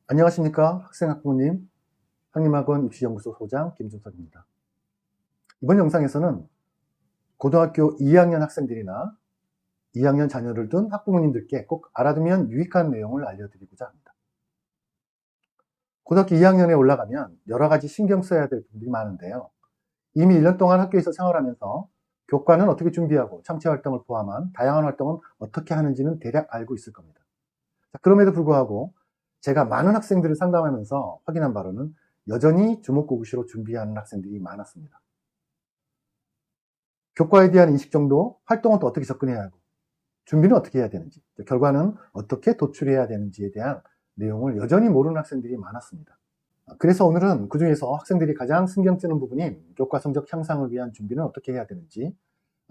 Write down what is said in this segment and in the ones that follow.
안녕하십니까 학생학부모님, 한림학원 입시연구소 소장 김준석입니다. 이번 영상에서는 고등학교 2학년 학생들이나 2학년 자녀를 둔 학부모님들께 꼭 알아두면 유익한 내용을 알려드리고자 합니다. 고등학교 2학년에 올라가면 여러 가지 신경 써야 될 부분이 많은데요. 이미 1년 동안 학교에서 생활하면서 교과는 어떻게 준비하고 창체활동을 포함한 다양한 활동은 어떻게 하는지는 대략 알고 있을 겁니다. 그럼에도 불구하고 제가 많은 학생들을 상담하면서 확인한 바로는 여전히 주목고구시로 준비하는 학생들이 많았습니다. 교과에 대한 인식 정도, 활동은 또 어떻게 접근해야 하고, 준비는 어떻게 해야 되는지, 결과는 어떻게 도출해야 되는지에 대한 내용을 여전히 모르는 학생들이 많았습니다. 그래서 오늘은 그 중에서 학생들이 가장 신경 쓰는 부분인 교과 성적 향상을 위한 준비는 어떻게 해야 되는지,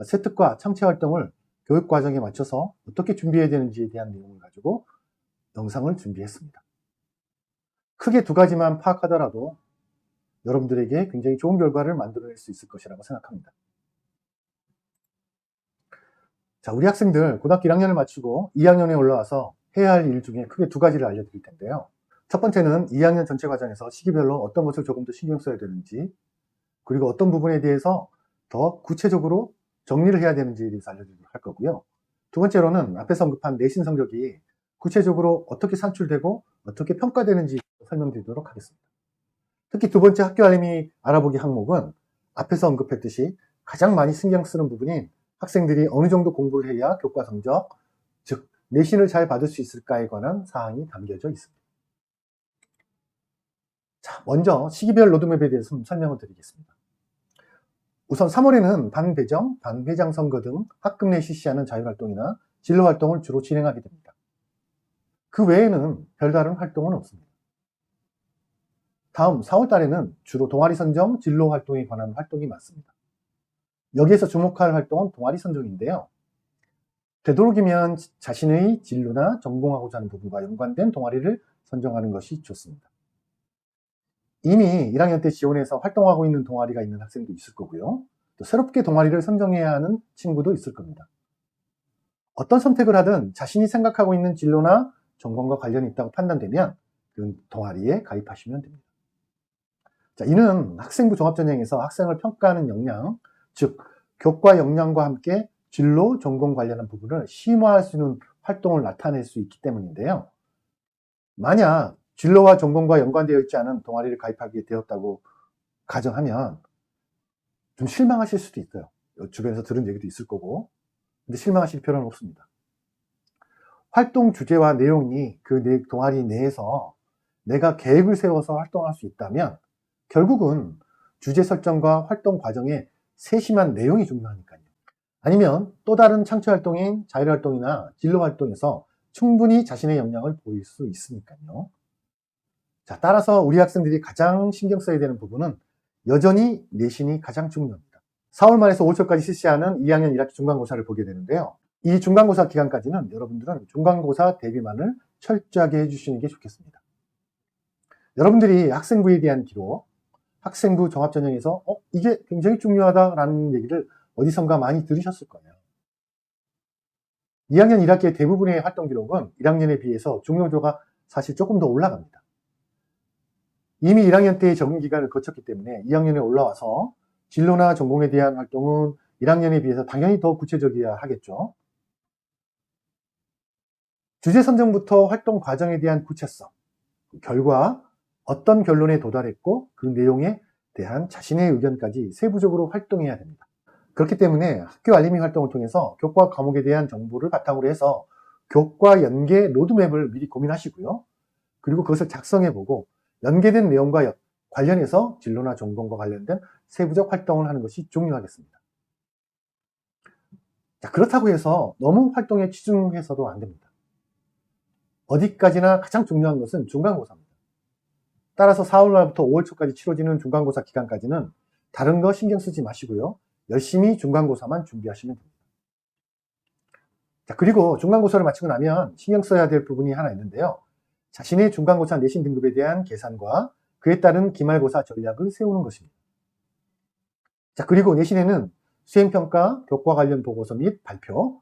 세특과 창체활동을 교육과정에 맞춰서 어떻게 준비해야 되는지에 대한 내용을 가지고 영상을 준비했습니다. 크게 두 가지만 파악하더라도 여러분들에게 굉장히 좋은 결과를 만들어낼 수 있을 것이라고 생각합니다. 자, 우리 학생들 고등학교 1학년을 마치고 2학년에 올라와서 해야 할 일 중에 크게 두 가지를 알려드릴 텐데요. 첫 번째는 2학년 전체 과정에서 시기별로 어떤 것을 조금 더 신경 써야 되는지, 그리고 어떤 부분에 대해서 더 구체적으로 정리를 해야 되는지에 대해서 알려드리도록 할 거고요. 두 번째로는 앞에서 언급한 내신 성적이 구체적으로 어떻게 산출되고 어떻게 평가되는지 설명드리도록 하겠습니다. 특히 두 번째 학교 알림이 알아보기 항목은 앞에서 언급했듯이 가장 많이 신경 쓰는 부분인 학생들이 어느 정도 공부를 해야 교과 성적, 즉 내신을 잘 받을 수 있을까에 관한 사항이 담겨져 있습니다. 자, 먼저 시기별 로드맵에 대해서 좀 설명을 드리겠습니다. 우선 3월에는 반배정, 반회장 선거 등 학급 내 실시하는 자율활동이나 진로활동을 주로 진행하게 됩니다. 그 외에는 별다른 활동은 없습니다. 다음 4월 달에는 주로 동아리 선정, 진로 활동에 관한 활동이 많습니다. 여기에서 주목할 활동은 동아리 선정인데요. 되도록이면 자신의 진로나 전공하고자 하는 부분과 연관된 동아리를 선정하는 것이 좋습니다. 이미 1학년 때 지원해서 활동하고 있는 동아리가 있는 학생도 있을 거고요. 또 새롭게 동아리를 선정해야 하는 친구도 있을 겁니다. 어떤 선택을 하든 자신이 생각하고 있는 진로나 전공과 관련이 있다고 판단되면 그 동아리에 가입하시면 됩니다. 자, 이는 학생부 종합전형에서 학생을 평가하는 역량, 즉 교과 역량과 함께 진로, 전공 관련한 부분을 심화할 수 있는 활동을 나타낼 수 있기 때문인데요. 만약 진로와 전공과 연관되어 있지 않은 동아리를 가입하게 되었다고 가정하면 좀 실망하실 수도 있어요. 주변에서 들은 얘기도 있을 거고. 근데 실망하실 필요는 없습니다. 활동 주제와 내용이 그 동아리 내에서 내가 계획을 세워서 활동할 수 있다면 결국은 주제 설정과 활동 과정에 세심한 내용이 중요하니까요. 아니면 또 다른 창체활동인 자율활동이나 진로활동에서 충분히 자신의 역량을 보일 수 있으니까요. 자, 따라서 우리 학생들이 가장 신경 써야 되는 부분은 여전히 내신이 가장 중요합니다. 4월 말에서 5월초까지 실시하는 2학년 1학기 중간고사를 보게 되는데요. 이 중간고사 기간까지는 여러분들은 중간고사 대비만을 철저하게 해주시는 게 좋겠습니다. 여러분들이 학생부에 대한 기록, 학생부 종합전형에서 이게 굉장히 중요하다라는 얘기를 어디선가 많이 들으셨을 거예요. 2학년 1학기의 대부분의 활동 기록은 1학년에 비해서 중요도가 사실 조금 더 올라갑니다. 이미 1학년 때의 적응 기간을 거쳤기 때문에 2학년에 올라와서 진로나 전공에 대한 활동은 1학년에 비해서 당연히 더 구체적이어야 하겠죠. 주제 선정부터 활동 과정에 대한 구체성, 결과, 어떤 결론에 도달했고 그 내용에 대한 자신의 의견까지 세부적으로 활동해야 됩니다. 그렇기 때문에 학교 알림이 활동을 통해서 교과 과목에 대한 정보를 바탕으로 해서 교과 연계 로드맵을 미리 고민하시고요. 그리고 그것을 작성해보고 연계된 내용과 관련해서 진로나 전공과 관련된 세부적 활동을 하는 것이 중요하겠습니다. 자, 그렇다고 해서 너무 활동에 치중해서도 안 됩니다. 어디까지나 가장 중요한 것은 중간고사입니다. 따라서 4월 말부터 5월 초까지 치러지는 중간고사 기간까지는 다른 거 신경 쓰지 마시고요. 열심히 중간고사만 준비하시면 됩니다. 자, 그리고 중간고사를 마치고 나면 신경 써야 될 부분이 하나 있는데요. 자신의 중간고사 내신 등급에 대한 계산과 그에 따른 기말고사 전략을 세우는 것입니다. 자, 그리고 내신에는 수행평가, 교과 관련 보고서 및 발표,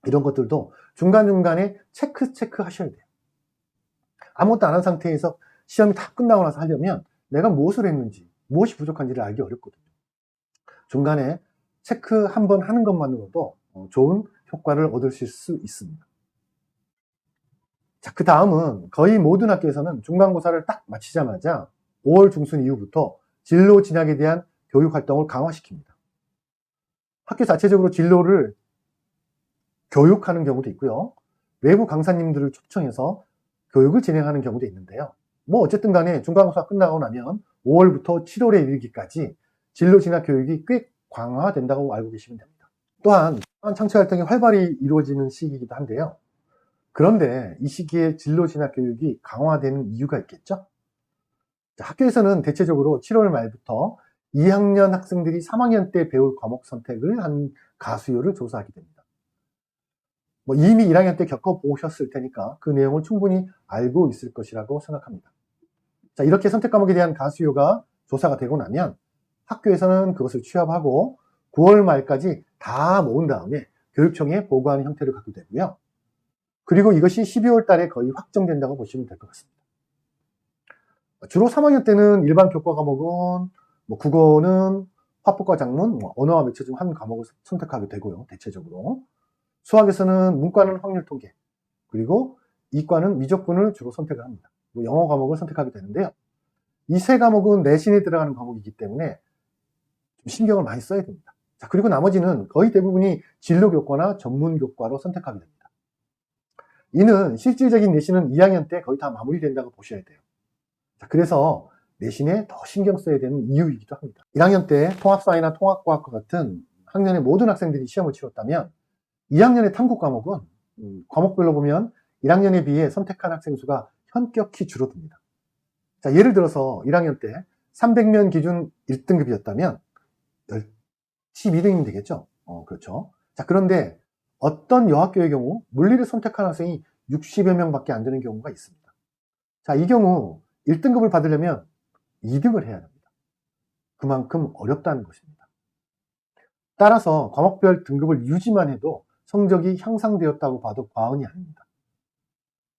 이런 것들도 중간중간에 체크 하셔야 돼요. 아무것도 안 한 상태에서 시험이 다 끝나고 나서 하려면 내가 무엇을 했는지, 무엇이 부족한지를 알기 어렵거든요. 중간에 체크 한번 하는 것만으로도 좋은 효과를 얻으실 수 있습니다. 자, 그 다음은 거의 모든 학교에서는 중간고사를 딱 마치자마자 5월 중순 이후부터 진로 진학에 대한 교육 활동을 강화시킵니다. 학교 자체적으로 진로를 교육하는 경우도 있고요. 외부 강사님들을 초청해서 교육을 진행하는 경우도 있는데요. 뭐 어쨌든 간에 중간고사 끝나고 나면 5월부터 7월에 이르기까지 진로 진학 교육이 꽤 강화된다고 알고 계시면 됩니다. 또한 창퇴 활동이 활발히 이루어지는 시기이기도 한데요. 그런데 이 시기에 진로 진학 교육이 강화되는 이유가 있겠죠? 자, 학교에서는 대체적으로 7월 말부터 2학년 학생들이 3학년 때 배울 과목 선택을 한 가수요를 조사하게 됩니다. 뭐 이미 1학년 때 겪어보셨을 테니까 그 내용을 충분히 알고 있을 것이라고 생각합니다. 자, 이렇게 선택 과목에 대한 가수요가 조사가 되고 나면 학교에서는 그것을 취합하고 9월 말까지 다 모은 다음에 교육청에 보고하는 형태를 갖게 되고요. 그리고 이것이 12월 달에 거의 확정된다고 보시면 될 것 같습니다. 주로 3학년 때는 일반 교과 과목은 국어는 화법과 작문, 언어와 매체 중 한 과목을 선택하게 되고요. 대체적으로. 수학에서는 문과는 확률 통계, 그리고 이과는 미적분을 주로 선택을 합니다. 영어 과목을 선택하게 되는데요. 이 세 과목은 내신에 들어가는 과목이기 때문에 좀 신경을 많이 써야 됩니다. 자, 그리고 나머지는 거의 대부분이 진로교과나 전문교과로 선택하게 됩니다. 이는 실질적인 내신은 2학년 때 거의 다 마무리된다고 보셔야 돼요. 자, 그래서 내신에 더 신경 써야 되는 이유이기도 합니다. 1학년 때 통합사회나 통합과학과 같은 학년의 모든 학생들이 시험을 치렀다면 2학년의 탐구 과목은 과목별로 보면 1학년에 비해 선택한 학생 수가 현격히 줄어듭니다. 자, 예를 들어서 1학년 때 300명 기준 1등급이었다면 12등이면 되겠죠? 그렇죠. 자, 그런데 어떤 여학교의 경우 물리를 선택한 학생이 60여 명밖에 안 되는 경우가 있습니다. 자, 이 경우 1등급을 받으려면 2등을 해야 합니다. 그만큼 어렵다는 것입니다. 따라서 과목별 등급을 유지만 해도 성적이 향상되었다고 봐도 과언이 아닙니다.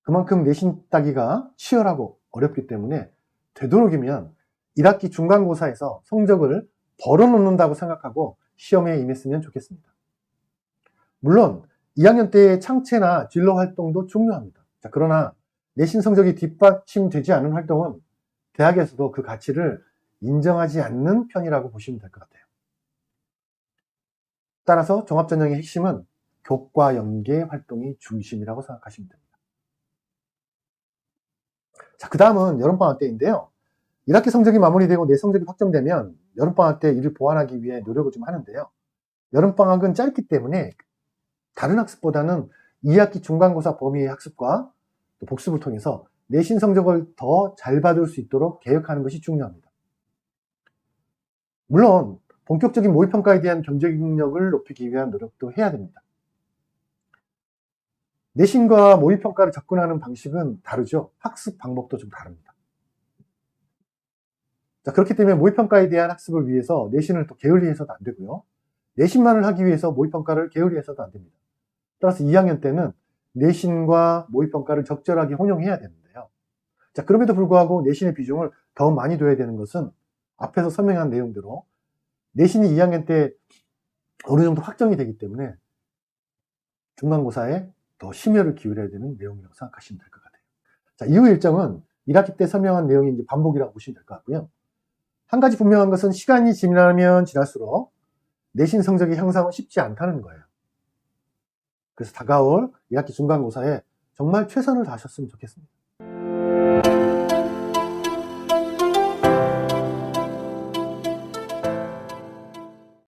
그만큼 내신 따기가 치열하고 어렵기 때문에 되도록이면 1학기 중간고사에서 성적을 벌어놓는다고 생각하고 시험에 임했으면 좋겠습니다. 물론 2학년 때의 창체나 진로 활동도 중요합니다. 자, 그러나 내신 성적이 뒷받침되지 않은 활동은 대학에서도 그 가치를 인정하지 않는 편이라고 보시면 될 것 같아요. 따라서 종합전형의 핵심은 교과 연계 활동이 중심이라고 생각하시면 됩니다. 자, 그 다음은 여름방학 때인데요. 1학기 성적이 마무리되고 내 성적이 확정되면 여름방학 때 이를 보완하기 위해 노력을 좀 하는데요. 여름방학은 짧기 때문에 다른 학습보다는 2학기 중간고사 범위의 학습과 또 복습을 통해서 내신 성적을 더 잘 받을 수 있도록 개혁하는 것이 중요합니다. 물론 본격적인 모의평가에 대한 경쟁력을 높이기 위한 노력도 해야 됩니다. 내신과 모의평가를 접근하는 방식은 다르죠. 학습 방법도 좀 다릅니다. 자, 그렇기 때문에 모의평가에 대한 학습을 위해서 내신을 또 게을리해서도 안 되고요. 내신만을 하기 위해서 모의평가를 게을리해서도 안 됩니다. 따라서 2학년 때는 내신과 모의평가를 적절하게 혼용해야 되는데요. 자, 그럼에도 불구하고 내신의 비중을 더 많이 둬야 되는 것은 앞에서 설명한 내용대로 내신이 2학년 때 어느 정도 확정이 되기 때문에 중간고사에 더 심혈을 기울여야 되는 내용이라고 생각하시면 될 것 같아요. 자, 이후 일정은 1학기 때 설명한 내용이 이제 반복이라고 보시면 될 것 같고요. 한 가지 분명한 것은 시간이 지나면 지날수록 내신 성적의 향상은 쉽지 않다는 거예요. 그래서 다가올 2학기 중간고사에 정말 최선을 다하셨으면 좋겠습니다.